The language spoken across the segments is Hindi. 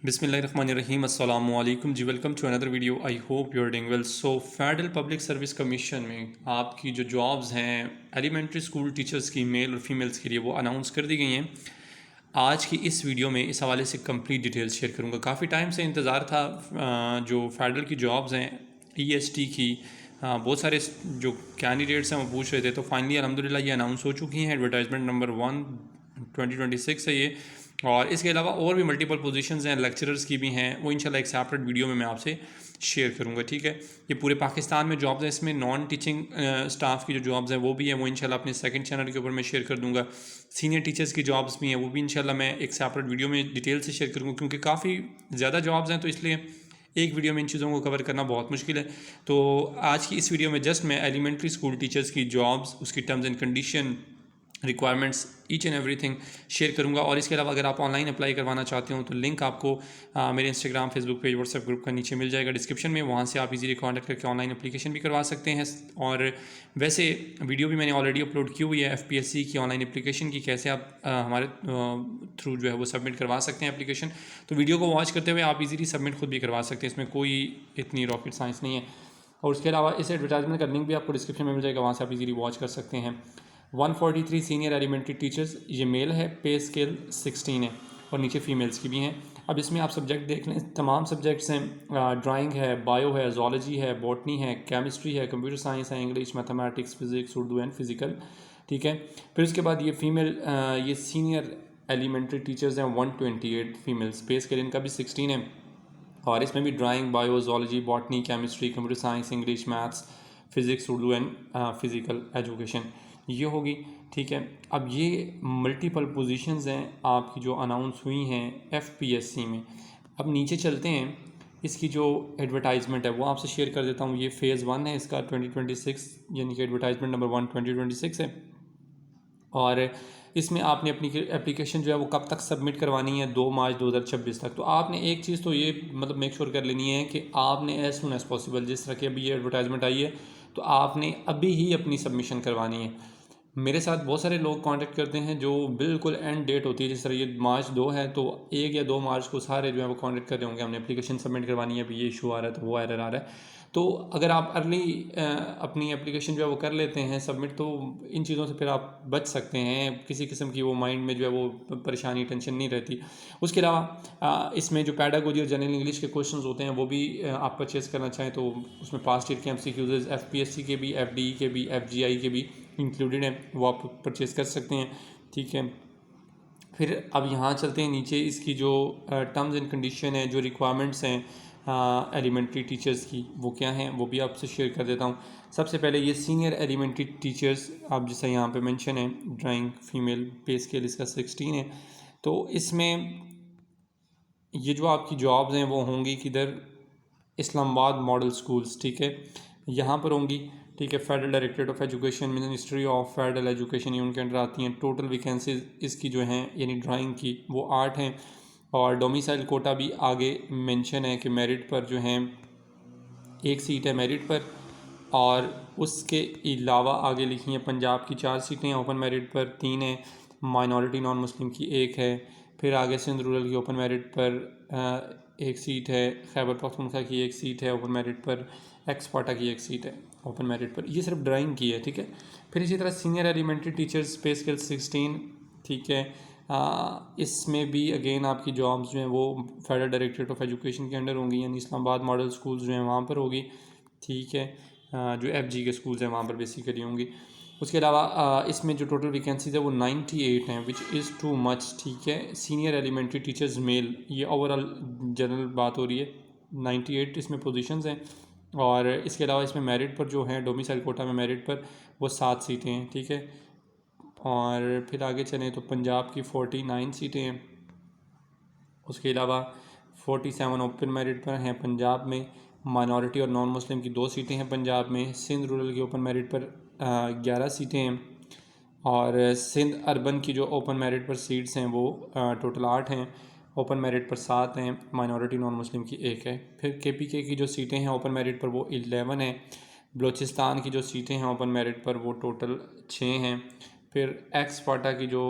बिस्मिल्लाहिर्रहमानिर्रहीम अस्सलामु अलैकुम जी। Welcome to another video. I hope you are doing well. So federal public service commission में आपकी जो जॉब्स हैं एलिमेंट्री स्कूल टीचर्स की मेल और फीमेल्स के लिए वो अनाउंस कर दी गई हैं। आज की इस वीडियो में इस हवाले से कंप्लीट डिटेल्स शेयर करूँगा। काफ़ी टाइम से इंतज़ार था जो फेडरल की जॉब्स हैं EST की। बहुत सारे जो कैंडिडेट्स हैं वो पूछ रहे थे, तो फाइनली अल्हम्दुलिल्लाह ये अनाउंस हो चुकी हैं। एडवर्टाइजमेंट नंबर 1 2026 है ये। और इसके अलावा और भी मल्टीपल पोजीशंस हैं, लेक्चरर्स की भी हैं, वो इंशाल्लाह एक सेपरेट वीडियो में मैं आपसे शेयर करूँगा। ठीक है, ये पूरे पाकिस्तान में जॉब्स हैं। इसमें नॉन टीचिंग स्टाफ की जो जॉब्स हैं वो भी हैं, वो इंशाल्लाह अपने सेकंड चैनल के ऊपर मैं शेयर कर दूँगा। सीनियर टीचर्स की जॉब्स भी हैं, वो भी इंशाल्लाह मैं एक सेपरेट वीडियो में डिटेल से शेयर करूँगा, क्योंकि काफ़ी ज़्यादा जॉब्स हैं, तो इसलिए एक वीडियो में इन चीज़ों को कवर करना बहुत मुश्किल है। तो आज की इस वीडियो में जस्ट मैं एलिमेंट्री स्कूल टीचर्स की जॉब्स, उसकी terms and condition, requirements, each and everything share करूंगा। और इसके अलावा अगर आप ऑनलाइन अप्लाई करवाना चाहते हो तो लिंक आपको मेरे Instagram, Facebook page, WhatsApp group का नीचे मिल जाएगा डिस्क्रिप्शन में। वहाँ से आप इजीली कांटेक्ट करके ऑनलाइन एप्लीकेशन भी करवा सकते हैं। और वैसे वीडियो भी मैंने ऑलरेडी अपलोड की हुई है FPSC की ऑनलाइन एप्लीकेशन की, कैसे आप हमारे थ्रू जो है वो सबमिट करवा सकते हैं एप्लीकेशन। तो वीडियो को वॉच करते हुए आप इजीली सबमिट खुद भी करवा सकते हैं, इसमें कोई इतनी रॉकेट साइंस नहीं है। और उसके अलावा इस एडवर्टाइजमेंट का लिंक भी आपको डिस्क्रिप्शन में मिल जाएगा, वहाँ से आप इजीली वॉच कर सकते हैं। 143 सीनियर एलिमेंट्री टीचर्स, ये मेल है, पे स्केल 16 है, और नीचे फीमेल्स की भी हैं। अब इसमें आप सब्जेक्ट देख लें, तमाम सब्जेक्ट्स हैं। ड्राइंग है, बायो है, जोलॉजी है, बॉटनी है, केमिस्ट्री है, कंप्यूटर साइंस है, English, mathematics, physics, Urdu and physical. ठीक है, फिर उसके बाद ये फीमेल, ये सीनियर एलिमेंट्री टीचर्स हैं 128 फीमेल्स, पे स्केल इनका भी 16 है। और इसमें भी drawing, bio, zoology, botany, chemistry, computer science, English, maths, physics, Urdu and physical education ये होगी। ठीक है, अब ये मल्टीपल पोजीशंस हैं आपकी जो अनाउंस हुई हैं FPSC में। अब नीचे चलते हैं, इसकी जो एडवर्टाइजमेंट है वो आपसे शेयर कर देता हूँ। ये फ़ेज़ 1 है इसका 2026, यानी कि एडवर्टाइजमेंट नंबर 1 2026 है। और इसमें आपने अपनी एप्लीकेशन जो है वो कब तक सबमिट करवानी है, 2 मार्च 2026 तक। तो आपने एक चीज़ तो ये मतलब मेक श्योर कर लेनी है कि आपने एज सुन एज़ पॉसिबल, जिस तरह की अभी ये एडवर्टाइजमेंट आई है, तो आपने अभी ही अपनी सबमिशन करवानी है। मेरे साथ बहुत सारे लोग कांटेक्ट करते हैं जो बिल्कुल एंड डेट होती है, जिस तरह ये मार्च 2 है तो 1 या 2 मार्च को सारे जो है वो कांटेक्ट कर रहे होंगे, हमने एप्लीकेशन सबमिट करवानी है, अभी ये इशू आ रहा है, तो वो एरर आ रहा है। तो अगर आप अर्ली अपनी एप्लीकेशन जो है वो कर लेते हैं सबमिट, तो इन चीज़ों से फिर आप बच सकते हैं, किसी किस्म की वो माइंड में जो है वो परेशानी, टेंशन नहीं रहती। उसके अलावा इसमें जो पैडागोजी और जनरल इंग्लिश के क्वेश्चंस होते हैं वो भी आप परचेस करना चाहें तो उसमें पास्ट ईयर के MCQs FPSC के भी, FDE के भी, FGI के भी इंक्लूडेड हैं, वो आप परचेज़ कर सकते हैं। ठीक है, फिर अब यहाँ चलते हैं नीचे, इसकी जो टर्म्स एंड कंडीशन है, जो रिक्वायरमेंट्स हैं एलिमेंट्री टीचर्स की, वो क्या हैं वो भी आपसे शेयर कर देता हूँ। सबसे पहले ये सीनियर एलिमेंट्री टीचर्स, आप जैसा यहाँ पे मेंशन है, ड्राइंग फीमेल, पे स्केल इसका 16 है। तो इसमें ये जो आपकी जॉब्स हैं वो होंगी किधर, इस्लामाबाद मॉडल स्कूल्स। ठीक है, यहाँ पर होंगी। ठीक है, federal directorate of education, ministry of federal education, ये उनके अंडर आती हैं। टोटल वैकेंसीज इसकी जो हैं, यानी ड्राइंग की, वो 8 हैं। और डोमिसाइल कोटा भी आगे मेंशन है कि मेरिट पर जो हैं 1 सीट है मेरिट पर। और उसके अलावा आगे लिखी हैं पंजाब की 4 सीटें हैं, ओपन मेरिट पर 3 हैं, माइनॉरिटी नॉन मुस्लिम की 1 है। फिर आगे सिंध रूरल की ओपन मेरिट पर 1 सीट है, खैबर पख्तूनख्वा की 1 सीट है ओपन मेरिट पर, एक्सपाटा की 1 सीट है ओपन मेरिट पर। ये सिर्फ ड्राइंग की है। ठीक है, फिर इसी तरह senior elementary teachers, pay scale 16। ठीक है, इसमें भी अगेन आपकी जॉब्स जो हैं वो फेडरल डायरेक्टरेट ऑफ एजुकेशन के अंडर होंगी, यानी इस्लामाबाद मॉडल स्कूल्स जो हैं वहाँ पर होगी। ठीक है, जो FG के स्कूल्स हैं वहाँ पर बेसिकली होंगी। उसके अलावा इसमें जो टोटल वैकेंसीज है वो 98 हैं, विच इज़ टू मच। ठीक है, सीनियर एलिमेंट्री टीचर्स मेल, ये ओवरऑल जनरल बात हो रही है, 98 इसमें पोजीशंस हैं। और इसके अलावा इसमें मेरिट पर जो है, डोमिसाइल कोटा में मेरिट पर वो 7 सीटें हैं। ठीक है, और फिर आगे चलें तो पंजाब की 49 सीटें हैं। उसके अलावा 47 ओपन मेरिट पर हैं पंजाब में। माइनॉरिटी और नॉन मुस्लिम की 2 सीटें हैं पंजाब में। सिंध रूरल की ओपन मेरिट पर 11 सीटें हैं। और सिंध अर्बन की जो ओपन मेरिट पर सीट्स हैं वो टोटल 8 हैं, ओपन मेरिट पर 7 हैं, माइनॉरिटी नॉन मुस्लिम की 1 है। फिर KPK की जो सीटें हैं ओपन मेरिट पर वो 11 हैं। बलूचिस्तान की जो सीटें हैं ओपन मेरिट पर वो टोटल 6 हैं। फिर एक्स पाटा की जो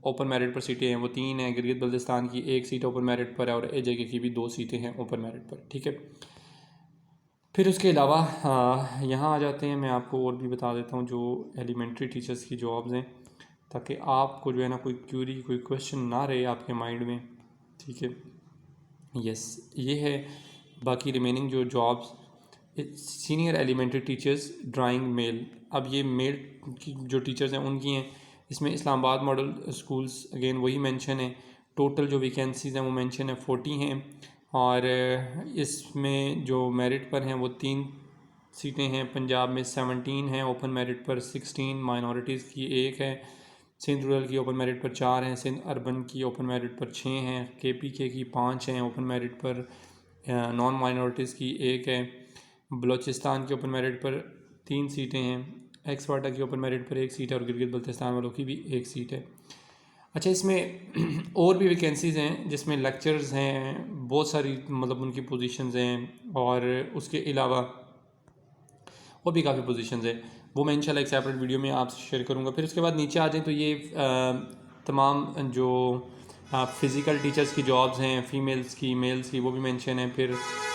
ओपन मेरिट पर सीटें हैं वो 3 हैं। गिलगित बल्तिस्तान की 1 सीट ओपन मेरिट पर है और AJK की भी 2 सीटें हैं ओपन मेरिट पर, ठीक है। फिर उसके अलावा यहाँ आ जाते हैं, मैं आपको और भी बता देता हूँ जो एलिमेंट्री टीचर्स की जॉब्स हैं, ताकि आपको जो है ना कोई क्यूरी कोई क्वेश्चन ना रहे आपके माइंड में, ठीक है। यस, ये है बाकी रिमेनिंग जो jobs. Senior elementary teachers drawing male, अब ये मेल की जो टीचर्स हैं उनकी हैं। इसमें इस्लामाबाद मॉडल स्कूल्स अगेन वही मेंशन है। टोटल जो वैकेंसीज़ हैं वो मेंशन है 40 हैं और इसमें जो मेरिट पर हैं वो 3 सीटें हैं। पंजाब में 17 हैं ओपन मेरिट पर, 16 माइनॉरिटीज़ की 1 है। सिंध रूरल की ओपन मेरिट पर 4 हैं। सिंध अर्बन की ओपन मेरिट पर 6 हैं। KPK की 5 हैं ओपन मेरिट पर, नॉन माइनॉरिटीज़ की 1 है। बलूचिस्तान की ओपन मेरिट पर 3 सीटें हैं। एक्सवाटा की ओपन मेरिट पर 1 सीट है और गिलगित बल्तिस्तान वालों की भी 1 सीट है। अच्छा, इसमें और भी वैकेंसीज़ हैं जिसमें लेक्चर्स हैं, बहुत सारी मतलब उनकी पोजीशंस हैं और उसके अलावा और भी काफ़ी पोजीशंस हैं। वो मैं इंशाल्लाह एक सेपरेट वीडियो में आपसे शेयर करूँगा। फिर उसके बाद नीचे आ जाए तो ये तमाम जो फ़िज़िकल टीचर्स की जॉब्स हैं, फ़ीमेल्स की मेल्स की, वो भी मेंशन है। फिर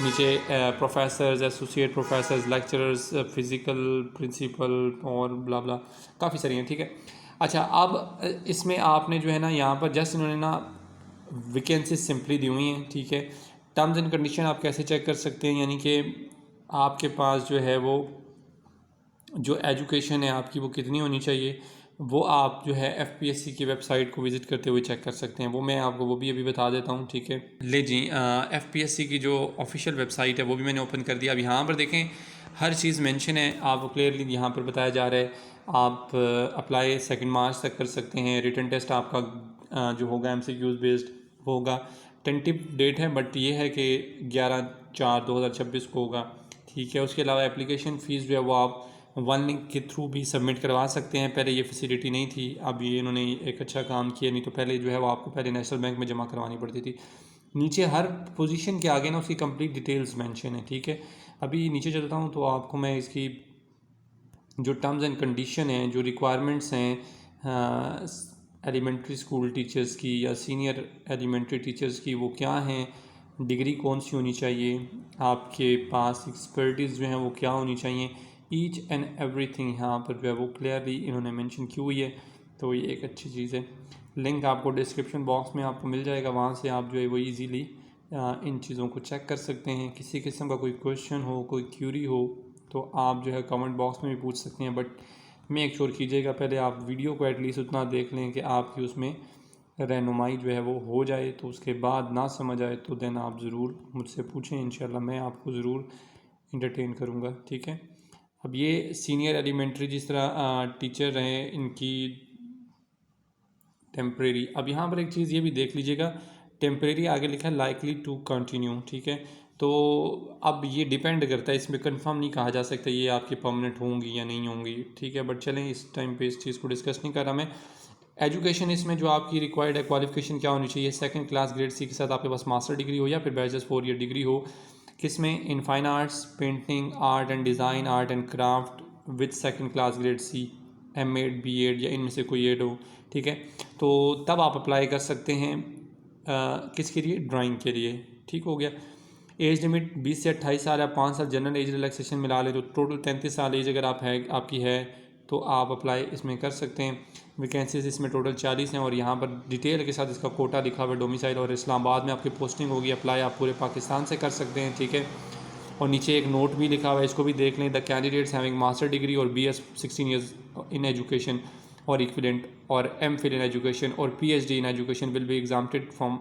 नीचे professors, associate professors, lecturers, physical principal और ब्ला ब्ला काफ़ी सारी हैं, ठीक है। अच्छा, अब इसमें आपने जो है ना यहाँ पर जस्ट इन्होंने ना वैकेंसीज सिंपली दी हुई हैं, ठीक है। टर्म्स एंड कंडीशन आप कैसे चेक कर सकते हैं, यानी कि आपके पास जो है वो जो एजुकेशन है आपकी वो कितनी होनी चाहिए, वो आप जो है FPSC की वेबसाइट को विज़िट करते हुए चेक कर सकते हैं। वो मैं आपको वो भी अभी बता देता हूँ, ठीक है। ले जी, FPSC की जो ऑफिशियल वेबसाइट है वो भी मैंने ओपन कर दिया। अब यहाँ पर देखें हर चीज़ मेंशन है, आपको क्लियरली यहाँ पर बताया जा रहा है। आप अप्लाई 2 मार्च तक कर सकते हैं। रिटन टेस्ट आपका जो होगा MCQs बेस्ड वो होगा। टेंटिव डेट है बट ये है कि 11/4/2026 को होगा, ठीक है। उसके अलावा एप्लीकेशन फ़ीस जो है वो आप वन लिंक के थ्रू भी सबमिट करवा सकते हैं। पहले ये फैसिलिटी नहीं थी, अब ये इन्होंने एक अच्छा काम किया, नहीं तो पहले जो है वो आपको पहले नेशनल बैंक में जमा करवानी पड़ती थी। नीचे हर पोजीशन के आगे ना उसकी कंप्लीट डिटेल्स मेंशन है, ठीक है। अभी नीचे चलता हूँ तो आपको मैं इसकी जो टर्म्स एंड कंडीशन हैं, जो रिक्वायरमेंट्स हैं एलिमेंट्री स्कूल टीचर्स की या सीनियर एलिमेंट्री टीचर्स की, वो क्या हैं, डिग्री कौन सी होनी चाहिए, आपके पास एक्सपर्टीज़ जो हैं वो क्या होनी चाहिए, ईच एंड एवरीथिंग यहाँ पर जो है वो क्लियरली इन्होंने मेंशन की हुई है। तो ये एक अच्छी चीज़ है। लिंक आपको डिस्क्रिप्शन बॉक्स में आपको मिल जाएगा, वहाँ से आप जो है वो ईजीली इन चीज़ों को चेक कर सकते हैं। किसी किस्म का कोई क्वेश्चन हो, कोई क्यूरी हो तो आप जो है कमेंट बॉक्स में भी पूछ सकते हैं, बट मेक श्योर कीजिएगा पहले आप वीडियो को एटलीस्ट उतना देख लें कि आपकी उसमें रहनुमाई जो है वो हो जाए। तो उसके बाद ना समझ आए तो देन आप ज़रूर मुझसे पूछें, इंशाल्लाह मैं आपको ज़रूर इंटरटेन करूँगा, ठीक है। अब ये सीनियर एलिमेंट्री जिस तरह टीचर रहे इनकी टेम्परेरी, अब यहाँ पर एक चीज़ ये भी देख लीजिएगा, टेम्परेरी आगे लिखा है लाइकली टू कंटिन्यू, ठीक है। तो अब ये डिपेंड करता है, इसमें कंफर्म नहीं कहा जा सकता ये आपकी परमानेंट होंगी या नहीं होंगी, ठीक है। बट चलें इस टाइम पे इस चीज़ को डिस्कस नहीं कर रहा मैं। एजुकेशन इसमें जो आपकी रिक्वायर्ड है क्वालिफिकेशन क्या होनी चाहिए, 2nd क्लास ग्रेड C के साथ आपके पास मास्टर डिग्री हो या फिर बैचलर्स 4 ईयर डिग्री हो। किसमें, in fine arts, painting, art and design, art and craft with 2nd class grade C, M.Ed, B.Ed या इनमें से कोई एड हो, ठीक है। तो तब आप अप्लाई कर सकते हैं किसके लिए, ड्राइंग के लिए, ठीक हो गया। एज लिमिट 20 से 28 साल या 5 साल जनरल एज रिलैक्सेशन मिला ले तो टोटल 33 साल एज अगर आप है आपकी है तो आप अप्लाई इसमें कर सकते हैं। वैकेंसीज इसमें टोटल 40 हैं और यहाँ पर डिटेल के साथ इसका कोटा लिखा हुआ है, डोमिसाइल और इस्लामाबाद में आपकी पोस्टिंग होगी। अप्लाई आप पूरे पाकिस्तान से कर सकते हैं, ठीक है। और नीचे एक नोट भी लिखा हुआ है, इसको भी देख लें। The candidates having master degree और BS 16 ईयर्स इन एजुकेशन और इक्विलेंट और M.Phil इन एजुकेशन और PhD in education will be exempted from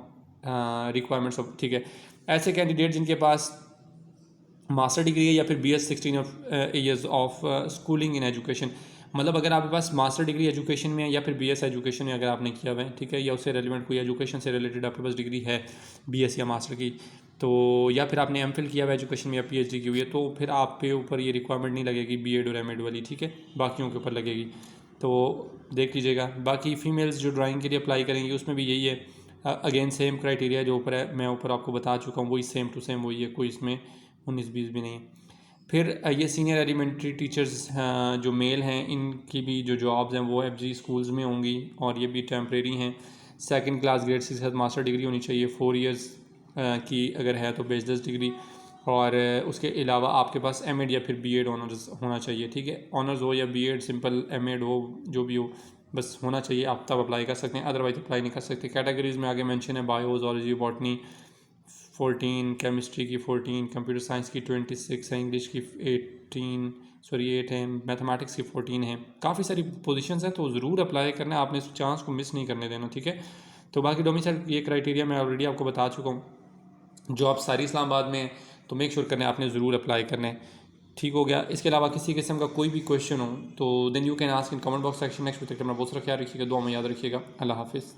requirements of, ठीक है। ऐसे कैंडिडेट जिनके पास मास्टर डिग्री है या फिर BS 16 years of schooling in education, मतलब अगर आपके पास मास्टर डिग्री एजुकेशन में है या फिर BS एजुकेशन में अगर आपने किया हुआ है, ठीक है, या उससे रेलिवेंट कोई एजुकेशन से रिलेटेड आपके पास डिग्री है BS या मास्टर की, तो या फिर आपने M.Phil किया हुआ एजुकेशन में या PhD की हुई है, तो फिर आप पे ऊपर ये रिक्वायरमेंट नहीं लगेगी B.Ed और M.Ed वाली, ठीक है, बाकियों के ऊपर लगेगी। तो देख लीजिएगा। बाकी फ़ीमेल्स जो ड्राइंग के लिए अप्लाई करेंगी उसमें भी यही है, अगेन सेम क्राइटेरिया जो ऊपर है, मैं ऊपर आपको बता चुका हूँ, वही सेम टू सेम वही है, कोई इसमें 19-20 भी नहीं है। फिर ये सीनियर एलिमेंट्री टीचर्स जो मेल हैं, इनकी भी जो जॉब्स हैं वो एफजी स्कूल्स में होंगी और ये भी टेम्प्रेरी हैं। सेकंड क्लास ग्रेड के साथ मास्टर डिग्री होनी चाहिए, 4 इयर्स की अगर है तो बैचलर्स डिग्री, और उसके अलावा आपके पास एमएड या फिर बीएड ऑनर्स होना चाहिए। ठीक है, ऑनर्स हो या बीएड, सिंपल एमएड हो, जो भी हो बस होना चाहिए, आप तब अप्लाई कर सकते हैं, अदरवाइज अप्लाई नहीं कर सकते। कैटेगरीज में आगे मेंशन है बायो, ज़ूलॉजी, बॉटनी 14, केमिस्ट्री की 14, कंप्यूटर साइंस की 26 है, इंग्लिश की 8 है, मैथमेटिक्स की 14 है। काफ़ी सारी पोजीशंस हैं, तो ज़रूर अप्लाई करना है, आपने इस चांस को मिस नहीं करने देना। ठीक है, तो बाकी डोमिसाइल ये क्राइटेरिया मैं ऑलरेडी आपको बता चुका हूँ। जॉब सारी इस्लामाबाद में, तो मेक श्योर करना है आपने ज़रूर अप्लाई करना है। ठीक हो गया। इसके अलावा किसी किस्म का कोई भी क्वेश्चन हो तो then you can ask in comment box section. Next तक अपना बहुत सारा ख्याल रखिएगा, दुआ में याद रखिएगा। अल्लाह हाफिज़।